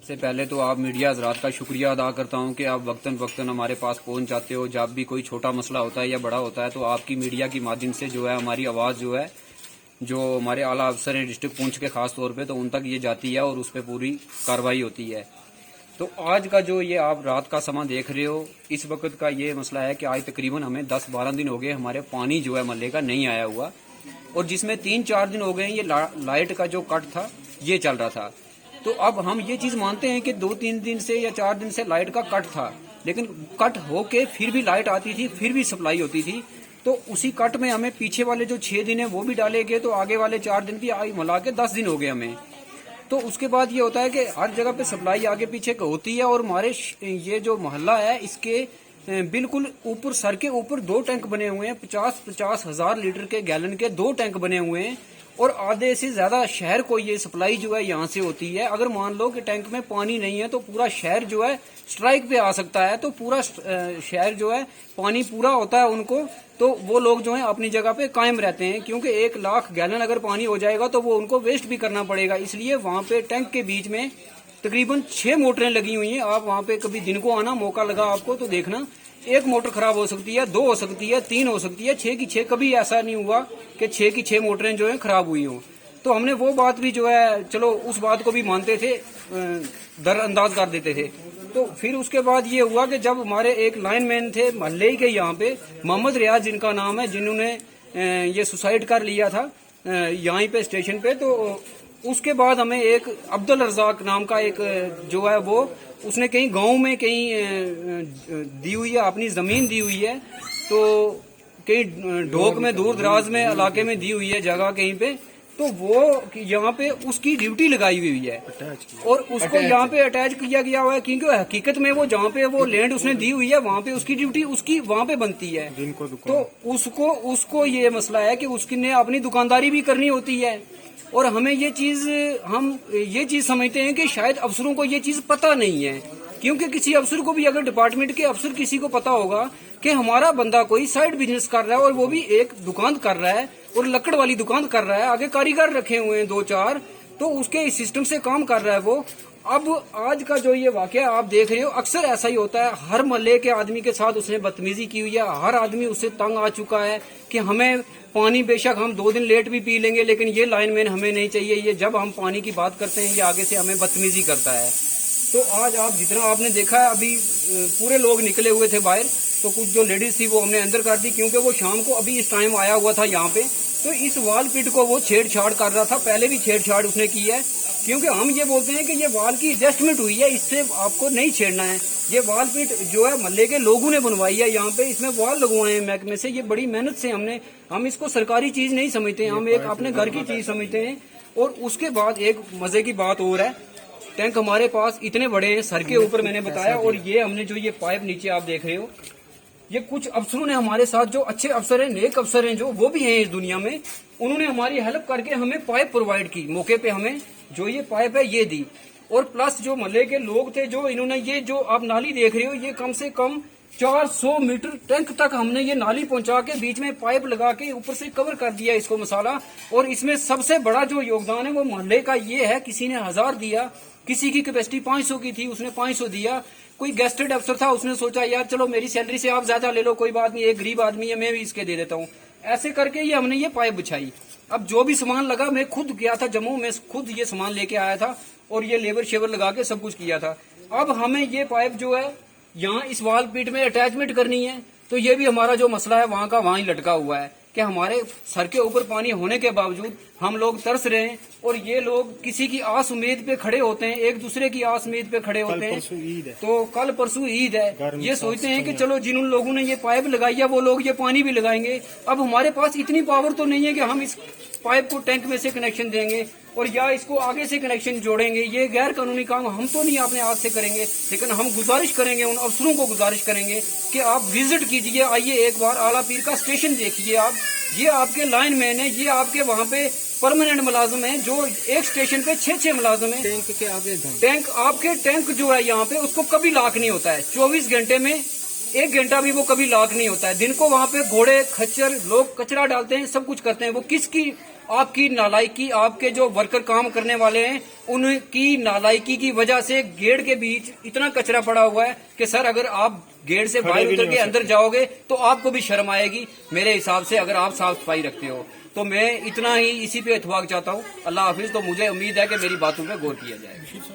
सबसे पहले तो आप मीडिया हजरात का शुक्रिया अदा करता हूं कि आप वक्तन वक्तन हमारे पास पहुंच जाते हो। जब भी कोई छोटा मसला होता है या बड़ा होता है तो आपकी मीडिया की माध्यम से जो है हमारी आवाज़ जो है, जो हमारे आला अफसर हैं डिस्ट्रिक्ट पुंछ के खास तौर पे, तो उन तक ये जाती है और उस पर पूरी कार्रवाई होती है। तो आज का जो ये आप रात का समा देख रहे हो, इस वक्त का ये मसला है कि आज तकरीबन हमें 10-12 दिन हो गए हमारे पानी जो है महल्ले का नहीं आया हुआ, और जिसमें 3-4 दिन हो गए ये लाइट का जो कट था ये चल रहा था। तो अब हम ये चीज़ मानते हैं कि 2-3 दिन से या 4 दिन से लाइट का कट था, लेकिन कट होके फिर भी लाइट आती थी, फिर भी सप्लाई होती थी। तो उसी कट में हमें पीछे वाले जो 6 दिन है वो भी डाले गए, तो आगे वाले 4 दिन भी मिला के 10 दिन हो गए हमें। तो उसके बाद ये होता है कि हर जगह पे सप्लाई आगे पीछे होती है, और हमारे ये जो मोहल्ला है इसके बिल्कुल ऊपर, सर के ऊपर 2 टैंक बने हुए हैं, 50-50 हजार लीटर के गैलन के 2 टैंक बने हुए हैं, और आधे से ज्यादा शहर को ये सप्लाई जो है यहाँ से होती है। अगर मान लो कि टैंक में पानी नहीं है तो पूरा शहर जो है स्ट्राइक पे आ सकता है, तो पूरा शहर जो है पानी पूरा होता है उनको, तो वो लोग जो है अपनी जगह पे कायम रहते हैं, क्योंकि 1 लाख गैलन अगर पानी हो जाएगा तो वो उनको वेस्ट भी करना पड़ेगा। इसलिए वहाँ पे टैंक के बीच में तकरीबन 6 मोटरें लगी हुई हैं। आप वहाँ पे कभी दिन को आना, मौका लगा आपको तो देखना, 1 मोटर खराब हो सकती है, 2 हो सकती है, 3 हो सकती है, 6 की 6 कभी ऐसा नहीं हुआ कि 6 की 6 मोटरें जो है खराब हुई हों। तो हमने वो बात भी जो है, चलो उस बात को भी मानते थे, दरअंदाज कर देते थे। तो फिर उसके बाद ये हुआ कि जब हमारे एक लाइनमैन थे महल्ले के यहाँ पे, मोहम्मद रियाज जिनका नाम है, जिन्होंने ये सुसाइड कर लिया था यहाँ पे स्टेशन पे, तो उसके बाद हमें एक अब्दुल रज़ाक नाम का एक जो है वो, उसने कहीं गांव में कहीं दी हुई है, अपनी जमीन दी हुई है, तो कहीं ढोक में दूर दराज में इलाके में दी हुई है जगह कहीं पे, तो वो यहाँ पे उसकी ड्यूटी लगाई हुई है और उसको यहाँ पे अटैच किया गया हुआ है, क्योंकि हकीकत में वो जहाँ पे वो लैंड उसने दी हुई है वहाँ पे उसकी ड्यूटी उसकी वहाँ पे बनती है। तो उसको ये मसला है कि उसने अपनी दुकानदारी भी करनी होती है, और हमें हम ये चीज समझते हैं कि शायद अफसरों को ये चीज पता नहीं है, क्योंकि किसी अफसर को भी, अगर डिपार्टमेंट के अफसर किसी को पता होगा कि हमारा बंदा कोई साइड बिजनेस कर रहा है और वो भी एक दुकान कर रहा है और लकड़ वाली दुकान कर रहा है, आगे कारीगर रखे हुए हैं 2-4, तो उसके सिस्टम से काम कर रहा है वो। अब आज का जो ये वाकया आप देख रहे हो, अक्सर ऐसा ही होता है, हर मोहल्ले के आदमी के साथ उसने बदतमीजी की हुई है, हर आदमी उससे तंग आ चुका है कि हमें पानी, बेशक हम 2 दिन लेट भी पी लेंगे लेकिन ये लाइनमैन हमें नहीं चाहिए, ये जब हम पानी की बात करते हैं ये आगे से हमें बदतमीजी करता है। तो आज आप जितना आपने देखा है, अभी पूरे लोग निकले हुए थे बाहर, तो कुछ जो लेडीज थी वो हमने अंदर कर दी, क्योंकि वो शाम को अभी इस टाइम आया हुआ था यहाँ पे, तो इस वाल पिट को वो छेड़छाड़ कर रहा था, पहले भी छेड़छाड़ उसने की है, क्योंकि हम ये बोलते हैं कि ये वाल की एडजस्टमेंट हुई है, इससे आपको नहीं छेड़ना है। ये वाल पिट जो है मोहल्ले के लोगों ने बनवाई है, यहाँ पे इसमें वाल लगवाए हैं महकमे से, ये बड़ी मेहनत से हम इसको सरकारी चीज नहीं समझते, हम एक अपने घर की चीज समझते हैं। और उसके बाद एक मजे की बात और है, टैंक हमारे पास इतने बड़े हैं, सर के ऊपर मैंने बताया, और ये हमने जो ये पाइप नीचे आप देख रहे हो, ये कुछ अफसरों ने हमारे साथ, जो अच्छे अफसर हैं, नेक अफसर हैं, जो वो भी हैं इस दुनिया में, उन्होंने हमारी हेल्प करके हमें पाइप प्रोवाइड की, मौके पे हमें जो ये पाइप है ये दी। और प्लस जो मोहल्ले के लोग थे, जो इन्होंने ये जो आप नाली देख रहे हो, ये कम से कम 400 मीटर टैंक तक हमने ये नाली पहुंचा के बीच में पाइप लगा के ऊपर से कवर कर दिया इसको मसाला। और इसमें सबसे बड़ा जो योगदान है वो मोहल्ले का ये है, किसी ने 1000 दिया, किसी की कैपेसिटी 500 की थी, उसने 500 दिया, कोई गेस्टेड अफसर था, उसने सोचा यार चलो मेरी सैलरी से आप ज्यादा ले लो, कोई बात नहीं, एक गरीब आदमी है, मैं भी इसके दे देता हूँ। ऐसे करके ये हमने ये पाइप बिछाई। अब जो भी सामान लगा, मैं खुद गया था जम्मू में, खुद ये सामान लेके आया था और ये लेबर शेवर लगा के सब कुछ किया था। अब हमें ये पाइप जो है यहाँ इस वाल पीट में अटैचमेंट करनी है, तो ये भी हमारा जो मसला है वहाँ का वहाँ ही लटका हुआ है कि हमारे सर के ऊपर पानी होने के बावजूद हम लोग तरस रहे हैं, और ये लोग किसी की आस उम्मीद पे खड़े होते हैं, एक दूसरे की आस उम्मीद पे खड़े होते हैं। तो कल परसों ईद है, ये सोचते हैं कि चलो जिन लोगों ने ये पाइप लगाई है वो लोग ये पानी भी लगाएंगे। अब हमारे पास इतनी पावर तो नहीं है कि हम इस पाइप को टैंक में से कनेक्शन देंगे और या इसको आगे से कनेक्शन जोड़ेंगे, ये गैर कानूनी काम हम तो नहीं अपने हाथ से करेंगे, लेकिन हम गुजारिश करेंगे, उन अफसरों को गुजारिश करेंगे कि आप विजिट कीजिए, आइए एक बार आला पीर का स्टेशन देखिए आप, ये आपके लाइन मैन है, ये आपके वहाँ पे परमानेंट मुलाजिम है, जो एक स्टेशन पे 6-6 मुलाजिम है। टैंक के आगे टैंक आपके टैंक जो है यहाँ पे उसको कभी लॉक नहीं होता है, 24 घंटे में 1 घंटा भी वो कभी लॉक नहीं होता है। दिन को वहाँ पे घोड़े खच्चर लोग कचरा डालते हैं, सब कुछ करते हैं, वो किसकी आपकी नालायकी, आपके जो वर्कर काम करने वाले हैं उनकी नालायकी की वजह से गेट के बीच इतना कचरा पड़ा हुआ है कि सर अगर आप गेट से बाहर उतर के अंदर जाओगे तो आपको भी शर्म आएगी मेरे हिसाब से, अगर आप साफ सफाई रखते हो। तो मैं इतना ही इसी पे इत्फाक चाहता हूँ। अल्लाह हाफिज। तो मुझे उम्मीद है कि मेरी बातों पे गौर किया जाएगा।